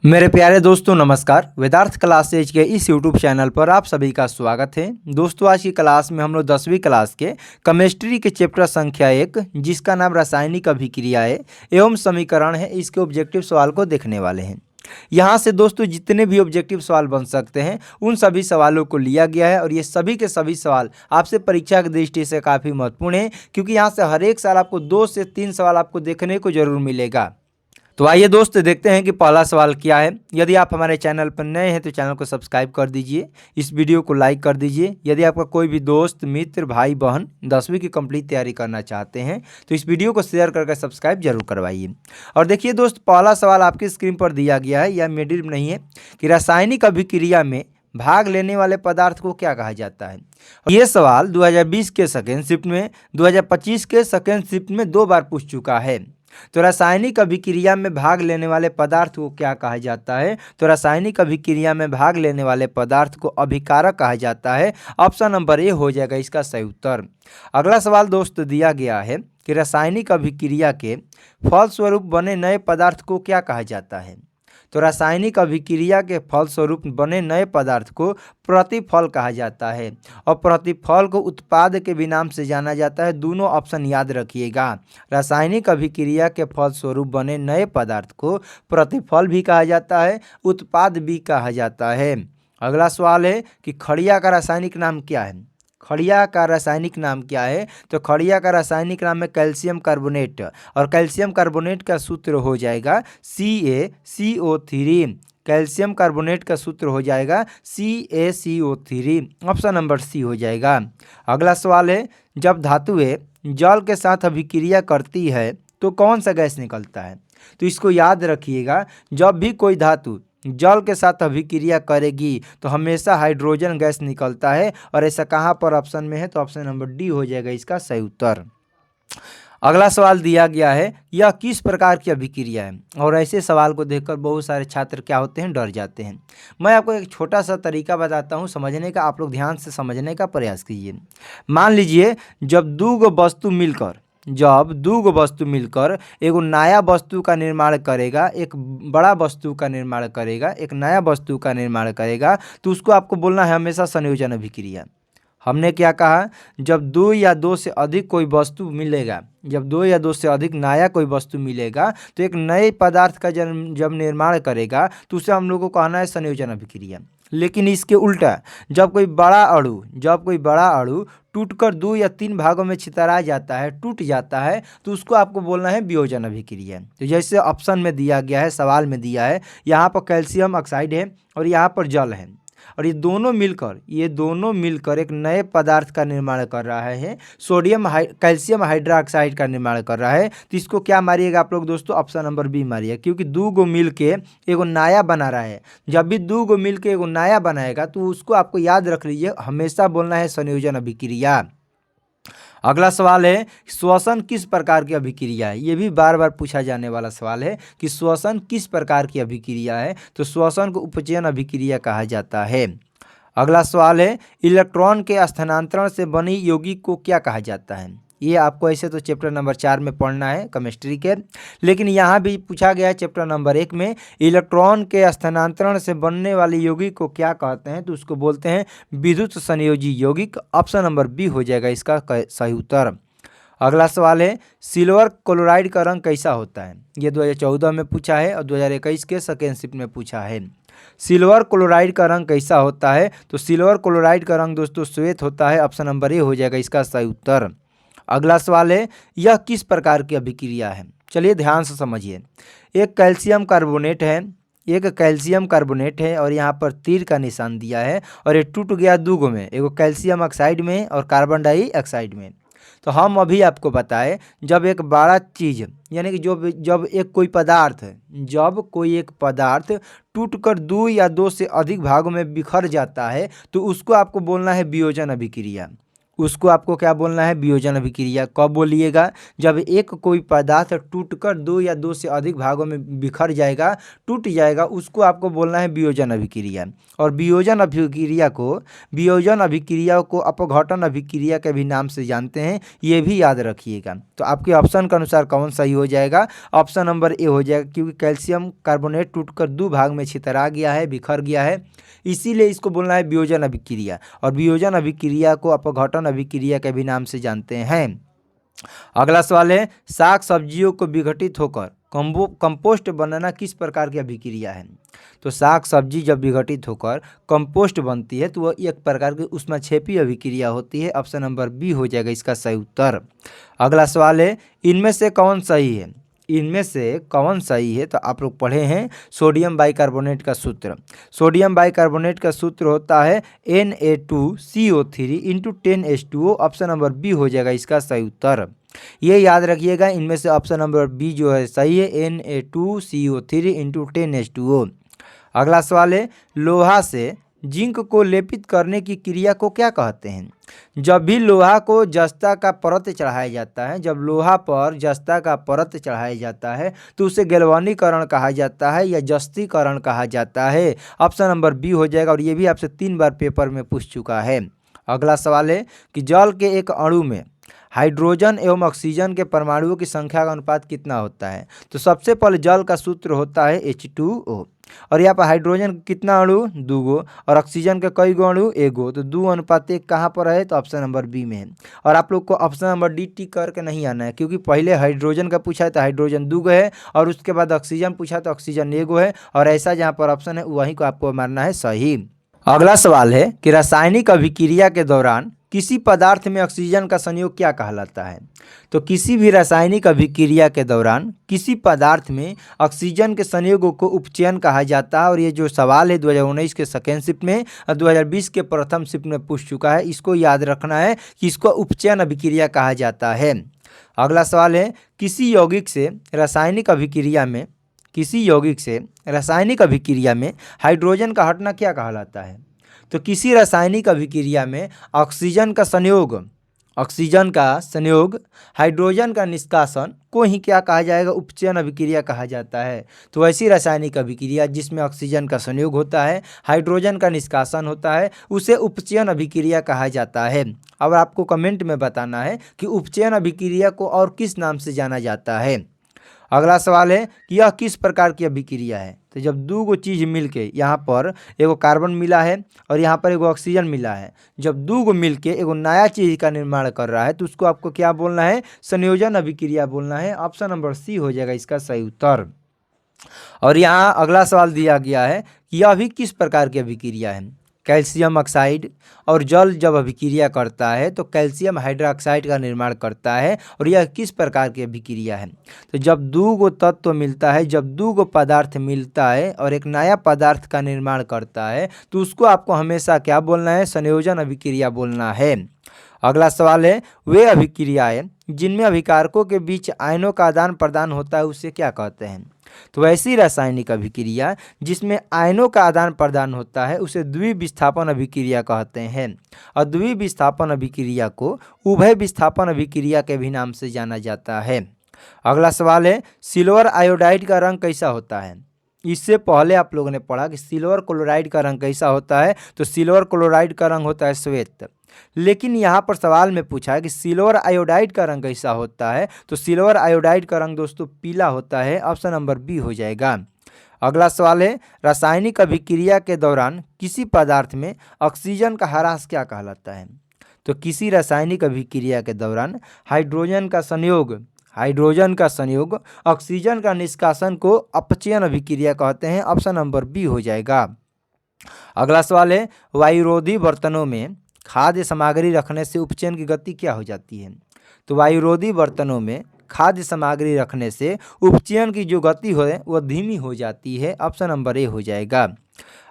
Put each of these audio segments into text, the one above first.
मेरे प्यारे दोस्तों नमस्कार। वेदार्थ क्लासेज के इस यूट्यूब चैनल पर आप सभी का स्वागत है। दोस्तों आज की क्लास में हम लोग 10वीं क्लास के केमिस्ट्री के चैप्टर संख्या 1 जिसका नाम रासायनिक अभिक्रियाएं एवं समीकरण है, इसके ऑब्जेक्टिव सवाल को देखने वाले हैं। यहाँ से दोस्तों जितने भी ऑब्जेक्टिव सवाल बन सकते हैं उन सभी सवालों को लिया गया है और ये सभी के सभी सवाल आपसे परीक्षा की दृष्टि से काफ़ी महत्वपूर्ण है, क्योंकि यहाँ से हर एक साल आपको 2 से 3 सवाल आपको देखने को जरूर मिलेगा। तो आइए दोस्त देखते हैं कि पहला सवाल क्या है। यदि आप हमारे चैनल पर नए हैं तो चैनल को सब्सक्राइब कर दीजिए, इस वीडियो को लाइक कर दीजिए। यदि आपका कोई भी दोस्त मित्र भाई बहन 10वीं की कंप्लीट तैयारी करना चाहते हैं तो इस वीडियो को शेयर करके सब्सक्राइब जरूर करवाइए। और देखिए दोस्त, पहला सवाल आपकी स्क्रीन पर दिया गया है, यह मिडिल में नहीं है, कि रासायनिक अभिक्रिया में भाग लेने वाले पदार्थ को क्या कहा जाता है। ये सवाल 2020 के सेकेंड शिफ्ट में, 2025 के सेकेंड शिफ्ट में 2 बार पूछ चुका है। तो रासायनिक अभिक्रिया में भाग लेने वाले पदार्थ को क्या कहा जाता है। तो रासायनिक अभिक्रिया में भाग लेने वाले पदार्थ को अभिकारक कहा जाता है। ऑप्शन नंबर ए हो जाएगा इसका सही उत्तर। अगला सवाल दोस्त दिया गया है कि रासायनिक अभिक्रिया के फलस्वरूप बने नए पदार्थ को क्या कहा जाता है। तो रासायनिक अभिक्रिया के फलस्वरूप बने नए पदार्थ को प्रतिफल कहा जाता है और प्रतिफल को उत्पाद के भी नाम से जाना जाता है। दोनों ऑप्शन याद रखिएगा। रासायनिक अभिक्रिया के फलस्वरूप बने नए पदार्थ को प्रतिफल भी कहा जाता है, उत्पाद भी कहा जाता है। अगला सवाल है कि खड़िया का रासायनिक नाम क्या है। खड़िया का रासायनिक नाम क्या है। तो खड़िया का रासायनिक नाम है कैल्शियम कार्बोनेट और कैल्शियम कार्बोनेट का सूत्र हो जाएगा CaCO3। कैल्शियम कार्बोनेट का सूत्र हो जाएगा CaCO3। ऑप्शन नंबर सी हो जाएगा। अगला सवाल है, जब धातुएं जल के साथ अभिक्रिया करती है तो कौन सा गैस निकलता है। तो इसको याद रखिएगा, जब भी कोई धातु जल के साथ अभिक्रिया करेगी तो हमेशा हाइड्रोजन गैस निकलता है। और ऐसा कहाँ पर ऑप्शन में है, तो ऑप्शन नंबर डी हो जाएगा इसका सही उत्तर। अगला सवाल दिया गया है, यह किस प्रकार की अभिक्रिया है। और ऐसे सवाल को देखकर बहुत सारे छात्र क्या होते हैं, डर जाते हैं। मैं आपको एक छोटा सा तरीका बताता हूँ समझने का, आप लोग ध्यान से समझने का प्रयास कीजिए। मान लीजिए जब दो वस्तु मिलकर एगो नया वस्तु का निर्माण करेगा, एक बड़ा वस्तु का निर्माण करेगा, एक नया वस्तु का निर्माण करेगा, तो उसको आपको बोलना है हमेशा संयोजन अभिक्रिया। हमने क्या कहा, जब 2 या 2 से अधिक कोई वस्तु मिलेगा, जब 2 या 2 से अधिक नया कोई वस्तु मिलेगा तो एक नए पदार्थ का जब निर्माण करेगा तो उसे हम लोग को कहना है संयोजन अभिक्रिया। लेकिन इसके उल्टा जब कोई बड़ा अणु टूटकर 2 या 3 भागों में छितरा जाता है, टूट जाता है, तो उसको आपको बोलना है वियोजन अभिक्रिया। तो जैसे ऑप्शन में दिया गया है, सवाल में दिया है, यहाँ पर कैल्शियम ऑक्साइड है और यहाँ पर जल है और ये दोनों मिलकर एक नए पदार्थ का निर्माण कर रहा है, कैल्शियम हाइड्रोक्साइड का निर्माण कर रहा है। तो इसको क्या मारिएगा आप लोग दोस्तों, ऑप्शन नंबर बी मारिए, क्योंकि 2 गो मिल के एगो नया बना रहा है। जब भी 2 गो मिल के एगो नया बनाएगा तो उसको आपको याद रख लीजिए, हमेशा बोलना है संयोजन अभिक्रिया। अगला सवाल है, श्वसन किस प्रकार की अभिक्रिया है। ये भी बार बार पूछा जाने वाला सवाल है कि श्वसन किस प्रकार की अभिक्रिया है। तो श्वसन को उपचयन अभिक्रिया कहा जाता है। अगला सवाल है, इलेक्ट्रॉन के स्थानांतरण से बनी यौगिक को क्या कहा जाता है। ये आपको ऐसे तो चैप्टर नंबर 4 में पढ़ना है केमिस्ट्री के, लेकिन यहाँ भी पूछा गया है चैप्टर नंबर 1 में, इलेक्ट्रॉन के स्थानांतरण से बनने वाले यौगिक को क्या कहते हैं। तो उसको बोलते हैं विद्युत संयोजी यौगिक। ऑप्शन नंबर बी हो जाएगा इसका सही उत्तर। अगला सवाल है, सिल्वर क्लोराइड का रंग कैसा होता है। ये 2014 में पूछा है और 2021 के सेकेंड शिफ्ट में पूछा है। सिल्वर क्लोराइड का रंग कैसा होता है। तो सिल्वर क्लोराइड का रंग दोस्तों श्वेत होता है। ऑप्शन नंबर ए हो जाएगा इसका सही उत्तर। अगला सवाल है, यह किस प्रकार की अभिक्रिया है। चलिए ध्यान से समझिए। एक कैल्शियम कार्बोनेट है और यहाँ पर तीर का निशान दिया है और ये टूट गया 2 गो में, एगो कैल्शियम ऑक्साइड में और कार्बन डाइऑक्साइड में। तो हम अभी आपको बताएं, जब एक बड़ा चीज़ यानी कि जब कोई एक पदार्थ टूटकर 2 या 2 से अधिक भागों में बिखर जाता है तो उसको आपको बोलना है वियोजन अभिक्रिया। उसको आपको क्या बोलना है, वियोजन अभिक्रिया। कब बोलिएगा, जब एक कोई पदार्थ टूटकर दो या दो से अधिक भागों में बिखर जाएगा, टूट जाएगा, उसको आपको बोलना है वियोजन अभिक्रिया। और वियोजन अभिक्रिया को अपघटन अभिक्रिया के भी नाम से जानते हैं, ये भी याद रखिएगा। तो आपके ऑप्शन के अनुसार कौन सही हो जाएगा, ऑप्शन नंबर ए हो जाएगा, क्योंकि कैल्शियम कार्बोनेट टूटकर दो भाग में छितरा गया है, बिखर गया है, इसीलिए इसको बोलना है वियोजन अभिक्रिया। और वियोजन अभिक्रिया को अपघटन अभिक्रिया के भी नाम से जानते हैं। अगला सवाल है, साग सब्जियों को विघटित होकर कंपोस्ट बनाना किस प्रकार की अभिक्रिया है। तो साग सब्जी जब विघटित होकर कंपोस्ट बनती है तो वह एक प्रकार की ऊष्माक्षेपी अभिक्रिया होती है। ऑप्शन नंबर बी हो जाएगा इसका सही उत्तर। अगला सवाल है, इनमें से कौन सही है, इनमें से कौन सही है। तो आप लोग पढ़े हैं सोडियम बाइकार्बोनेट का सूत्र। सोडियम बाइकार्बोनेट का सूत्र होता है Na2CO3 × 10H2O। Option number B हो जाएगा इसका सही उत्तर। ये याद रखिएगा, इनमें से ऑप्शन नंबर बी जो है सही है, Na2CO3 × 10H2O। अगला सवाल है, लोहा से जिंक को लेपित करने की क्रिया को क्या कहते हैं। जब भी लोहा को जस्ता का परत चढ़ाया जाता है, जब लोहा पर जस्ता का परत चढ़ाया जाता है तो उसे गैल्वानीकरण कहा जाता है या जस्तीकरण कहा जाता है। ऑप्शन नंबर बी हो जाएगा, और ये भी आपसे 3 बार पेपर में पूछ चुका है। अगला सवाल है कि जल के एक अणु में हाइड्रोजन एवं ऑक्सीजन के परमाणुओं की संख्या का अनुपात कितना होता है। तो सबसे पहले जल का सूत्र होता है H2O, और यहाँ पर हाइड्रोजन कितना अणु, 2 गो, और ऑक्सीजन के कई गो अणु, 1 गो। तो 2:1 कहाँ पर है, तो ऑप्शन नंबर बी में है। और आप लोग को ऑप्शन नंबर डी टिक करके नहीं आना है, क्योंकि पहले हाइड्रोजन का पूछा है तो हाइड्रोजन 2 गो है, और उसके बाद ऑक्सीजन पूछा तो ऑक्सीजन 1 गो है, और ऐसा जहाँ पर ऑप्शन है वहीं को आपको मारना है सही। अगला सवाल है कि रासायनिक अभिक्रिया के दौरान किसी पदार्थ में ऑक्सीजन का संयोग क्या कहलाता है। तो किसी भी रासायनिक अभिक्रिया के दौरान किसी पदार्थ में ऑक्सीजन के संयोग को उपचयन कहा जाता है। और ये जो सवाल है 2019 के सेकेंड शिफ्ट में और 2020 के प्रथम शिफ्ट में पूछ चुका है, इसको याद रखना है कि इसको उपचयन अभिक्रिया कहा जाता है। अगला सवाल है, किसी यौगिक से रासायनिक अभिक्रिया में हाइड्रोजन का हटना क्या कहलाता है। तो किसी रासायनिक अभिक्रिया में ऑक्सीजन का संयोग हाइड्रोजन का निष्कासन को ही क्या कहा जाएगा, उपचयन अभिक्रिया कहा जाता है। तो ऐसी रासायनिक अभिक्रिया जिसमें ऑक्सीजन का संयोग होता है, हाइड्रोजन का निष्कासन होता है, उसे उपचयन अभिक्रिया कहा जाता है। अब आपको कमेंट में बताना है कि उपचयन अभिक्रिया को और किस नाम से जाना जाता है। अगला सवाल है कि यह किस प्रकार की अभिक्रिया है। तो जब 2 गो चीज़ मिलके, यहाँ पर एगो कार्बन मिला है और यहाँ पर एगो ऑक्सीजन मिला है, जब 2 गो मिलके एगो नया चीज़ का निर्माण कर रहा है तो उसको आपको क्या बोलना है, संयोजन अभिक्रिया बोलना है। ऑप्शन नंबर सी हो जाएगा इसका सही उत्तर। और यहाँ अगला सवाल दिया गया है कि यह भी किस प्रकार की अभिक्रिया है। कैल्शियम ऑक्साइड और जल जब अभिक्रिया करता है तो कैल्शियम हाइड्रोक्साइड का निर्माण करता है, और यह किस प्रकार की अभिक्रिया है। तो जब 2 गो तत्व मिलता है, जब 2 गो पदार्थ मिलता है और एक नया पदार्थ का निर्माण करता है तो उसको आपको हमेशा क्या बोलना है, संयोजन अभिक्रिया बोलना है। अगला सवाल है, वे अभिक्रियाएं जिनमें अभिकारकों के बीच आयनों का आदान प्रदान होता है उसे क्या कहते हैं। तो ऐसी रासायनिक अभिक्रिया जिसमें आयनों का आदान प्रदान होता है उसे द्विविस्थापन अभिक्रिया कहते हैं। और द्विविस्थापन अभिक्रिया को उभय विस्थापन अभिक्रिया के भी नाम से जाना जाता है। अगला सवाल है, सिल्वर आयोडाइड का रंग कैसा होता है। इससे पहले आप लोगों ने पढ़ा कि सिल्वर क्लोराइड का रंग कैसा होता है। तो सिल्वर क्लोराइड का रंग होता है श्वेत, लेकिन यहाँ पर सवाल में पूछा है कि सिल्वर आयोडाइड का रंग कैसा होता है। तो सिल्वर आयोडाइड का रंग दोस्तों पीला होता है। ऑप्शन नंबर बी हो जाएगा। अगला सवाल है, रासायनिक अभिक्रिया के दौरान किसी पदार्थ में ऑक्सीजन का ह्रास क्या कहलाता है। तो किसी रासायनिक अभिक्रिया के दौरान हाइड्रोजन का संयोग ऑक्सीजन का निष्कासन को अपचयन अभिक्रिया कहते हैं। ऑप्शन नंबर बी हो जाएगा। अगला सवाल है, वायुरोधी बर्तनों में खाद्य सामग्री रखने से उपचयन की गति क्या हो जाती है। तो वायुरोधी बर्तनों में खाद्य सामग्री रखने से उपचयन की जो गति है वह धीमी हो जाती है। ऑप्शन नंबर ए हो जाएगा।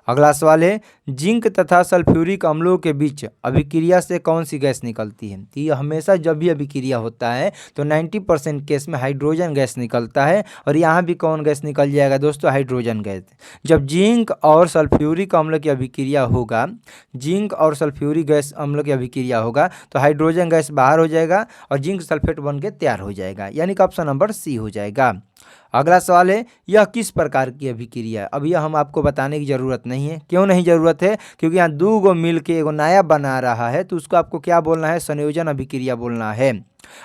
अगला सवाल है, जिंक तथा सल्फ्यूरिक अम्लों के बीच अभिक्रिया से कौन सी गैस निकलती है। तो ये हमेशा जब भी अभिक्रिया होता है तो 90% केस में हाइड्रोजन गैस निकलता है, और यहाँ भी कौन गैस निकल जाएगा दोस्तों, हाइड्रोजन गैस। जब जिंक और सल्फ्यूरिक अम्ल की अभिक्रिया होगा, जिंक और सल्फ्यूरिक गैस अम्ल की अभिक्रिया होगा तो हाइड्रोजन गैस बाहर हो जाएगा और जिंक सल्फेट बन के तैयार हो जाएगा, यानी कि ऑप्शन नंबर सी हो जाएगा। अगला सवाल है, यह किस प्रकार की अभिक्रिया है। अब यह हम आपको बताने की ज़रूरत नहीं है। क्यों नहीं ज़रूरत है, क्योंकि यहाँ दो गो मिल के एगो नया बना रहा है, तो उसको आपको क्या बोलना है, संयोजन अभिक्रिया बोलना है।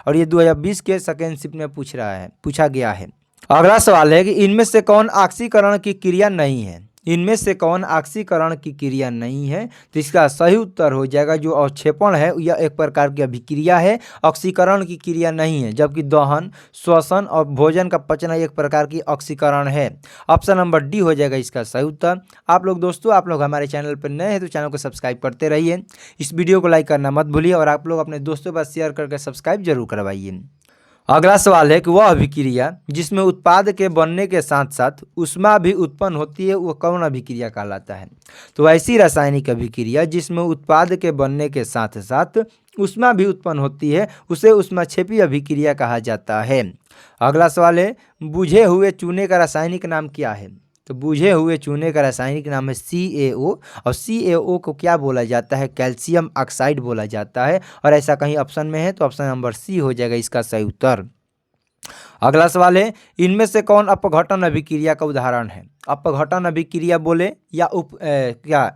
और ये 2020 के सेकेंड शिफ्ट में पूछा गया है। अगला सवाल है कि इनमें से कौन ऑक्सीकरण की क्रिया नहीं है। इनमें से कौन ऑक्सीकरण की क्रिया नहीं है, तो इसका सही उत्तर हो जाएगा जो अवक्षेपण है, यह एक प्रकार की अभिक्रिया है, ऑक्सीकरण की क्रिया नहीं है। जबकि दहन, श्वसन और भोजन का पचना एक प्रकार की ऑक्सीकरण है। ऑप्शन नंबर डी हो जाएगा इसका सही उत्तर। आप लोग दोस्तों, आप लोग हमारे चैनल पर नए हैं तो चैनल को सब्सक्राइब करते रहिए, इस वीडियो को लाइक करना मत भूलिए, और आप लोग अपने दोस्तों पर शेयर करके सब्सक्राइब जरूर करवाइए। अगला सवाल है कि वह अभिक्रिया जिसमें उत्पाद के बनने के साथ साथ ऊष्मा भी उत्पन्न होती है, वह कौन अभिक्रिया कहलाता है। तो ऐसी रासायनिक अभिक्रिया जिसमें उत्पाद के बनने के साथ साथ ऊष्मा भी उत्पन्न होती है, उसे ऊष्माक्षेपी अभिक्रिया कहा जाता है। अगला सवाल है, बुझे हुए चूने का रासायनिक नाम क्या है। तो बुझे हुए चूने का रासायनिक नाम है CaO, और CaO को क्या बोला जाता है, कैल्शियम ऑक्साइड बोला जाता है। और ऐसा कहीं ऑप्शन में है तो ऑप्शन नंबर सी हो जाएगा इसका सही उत्तर। अगला सवाल है, इनमें से कौन अपघटन अभिक्रिया का उदाहरण है। अपघटन अभिक्रिया बोले या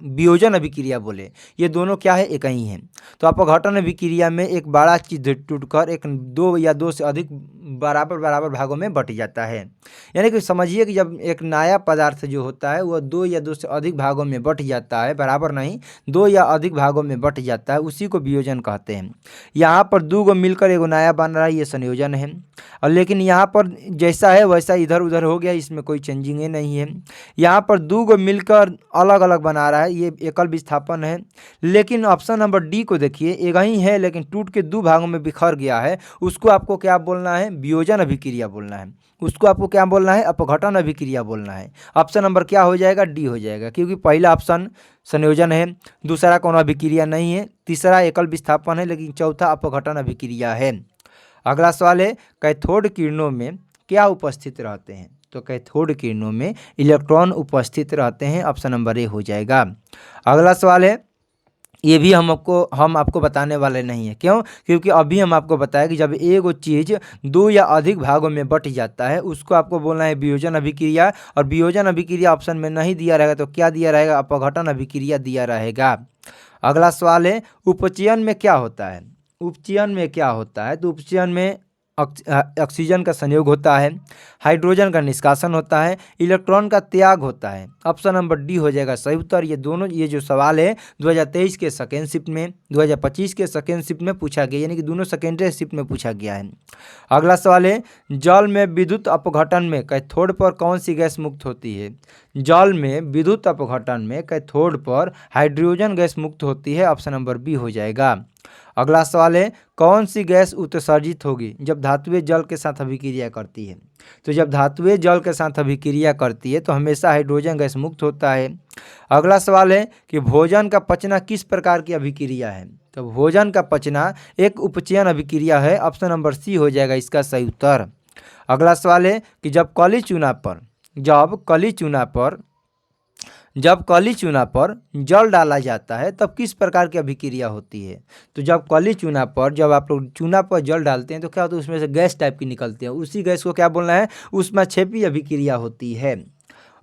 वियोजन अभिक्रिया बोले, ये दोनों क्या है, एक ही हैं। तो अपघटन अभिक्रिया में एक बड़ा चीज टूटकर एक दो या दो से अधिक बराबर भागों में बट जाता है। यानी कि समझिए कि जब एक नया पदार्थ जो होता है वह दो या दो से अधिक भागों में बट जाता है, बराबर नहीं, दो या अधिक भागों में बट जाता है, उसी को वियोजन कहते हैं। यहाँ पर दो गो मिलकर एगो नया बन रहा है, ये संयोजन है। और लेकिन यहाँ पर जैसा है वैसा इधर उधर हो गया, इसमें कोई चेंजिंग नहीं है। यहाँ पर दो गो मिलकर अलग अलग बना रहा है, ये एकल विस्थापन है। लेकिन ऑप्शन नंबर डी को देखिए, एक ही है लेकिन टूट के दो भागों में बिखर गया है, उसको आपको क्या बोलना है, वियोजन अभिक्रिया बोलना है। उसको आपको क्या बोलना है, अपघटन अभिक्रिया बोलना है। ऑप्शन नंबर क्या हो जाएगा, डी हो जाएगा, क्योंकि पहला ऑप्शन संयोजन है, दूसरा कौन अभिक्रिया नहीं है, तीसरा एकल विस्थापन है, लेकिन चौथा अपघटन अभिक्रिया है। अगला सवाल है, कैथोड किरणों में क्या उपस्थित रहते हैं। तो कैथोड किरणों में इलेक्ट्रॉन उपस्थित रहते हैं, ऑप्शन नंबर ए हो जाएगा। अगला सवाल है, ये भी हम आपको बताने वाले नहीं है। क्यों, क्योंकि अभी हम आपको बताया कि जब एक चीज़ दो या अधिक भागों में बट जाता है उसको आपको बोलना है वियोजन अभिक्रिया, और वियोजन अभिक्रिया ऑप्शन में नहीं दिया रहेगा तो क्या दिया रहेगा, अपघटन अभिक्रिया दिया रहेगा। अगला सवाल है, उपचयन में क्या होता है। उपचयन में क्या होता है, तो उपचयन में ऑक्सीजन का संयोग होता है, हाइड्रोजन का निष्कासन होता है, इलेक्ट्रॉन का त्याग होता है। ऑप्शन नंबर डी हो जाएगा सही उत्तर। ये जो सवाल है 2023 के सेकेंड शिफ्ट में, 2025 के सेकेंड शिफ्ट में पूछा गया, यानी कि दोनों सेकेंडरी शिफ्ट में पूछा गया है। अगला सवाल है, जल में विद्युत अपघटन में कैथोड पर कौन सी गैस मुक्त होती है। जल में विद्युत अपघटन में कैथोड पर हाइड्रोजन गैस मुक्त होती है, ऑप्शन नंबर बी हो जाएगा। अगला सवाल है, कौन सी गैस उत्सर्जित होगी जब धातुएं जल के साथ अभिक्रिया करती है। तो जब धातुएं जल के साथ अभिक्रिया करती है तो हमेशा हाइड्रोजन गैस मुक्त होता है। अगला सवाल है कि भोजन का पचना किस प्रकार की अभिक्रिया है। तो भोजन का पचना एक उपचयन अभिक्रिया है, ऑप्शन नंबर सी हो जाएगा इसका सही उत्तर। अगला सवाल है कि जब कली चूना पर जल डाला जाता है तब किस प्रकार की अभिक्रिया होती है। तो जब आप लोग चूना पर जल डालते हैं तो क्या होता है, उसमें से गैस टाइप की निकलती है, उसी गैस को क्या बोलना है, ऊष्माक्षेपी अभिक्रिया होती है।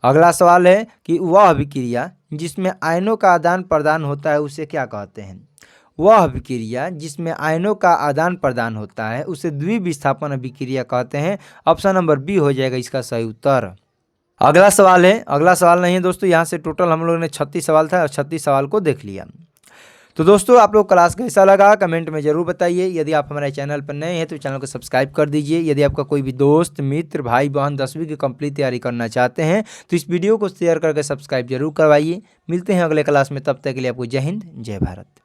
अगला सवाल है कि वह अभिक्रिया जिसमें आयनों का आदान प्रदान होता है उसे क्या कहते हैं। वह अभिक्रिया जिसमें आयनों का आदान प्रदान होता है उसे द्विविस्थापन अभिक्रिया कहते हैं, ऑप्शन नंबर बी हो जाएगा इसका सही उत्तर। अगला सवाल नहीं है दोस्तों, यहाँ से टोटल हम लोगों ने 36 सवाल था और 36 सवाल को देख लिया। तो दोस्तों आप लोग क्लास कैसा लगा कमेंट में ज़रूर बताइए। यदि आप हमारे चैनल पर नए हैं तो चैनल को सब्सक्राइब कर दीजिए। यदि आपका कोई भी दोस्त मित्र भाई बहन 10वीं की कंप्लीट तैयारी करना चाहते हैं तो इस वीडियो को शेयर करके सब्सक्राइब जरूर करवाइए। मिलते हैं अगले क्लास में, तब तक के लिए आपको जय हिंद जय भारत।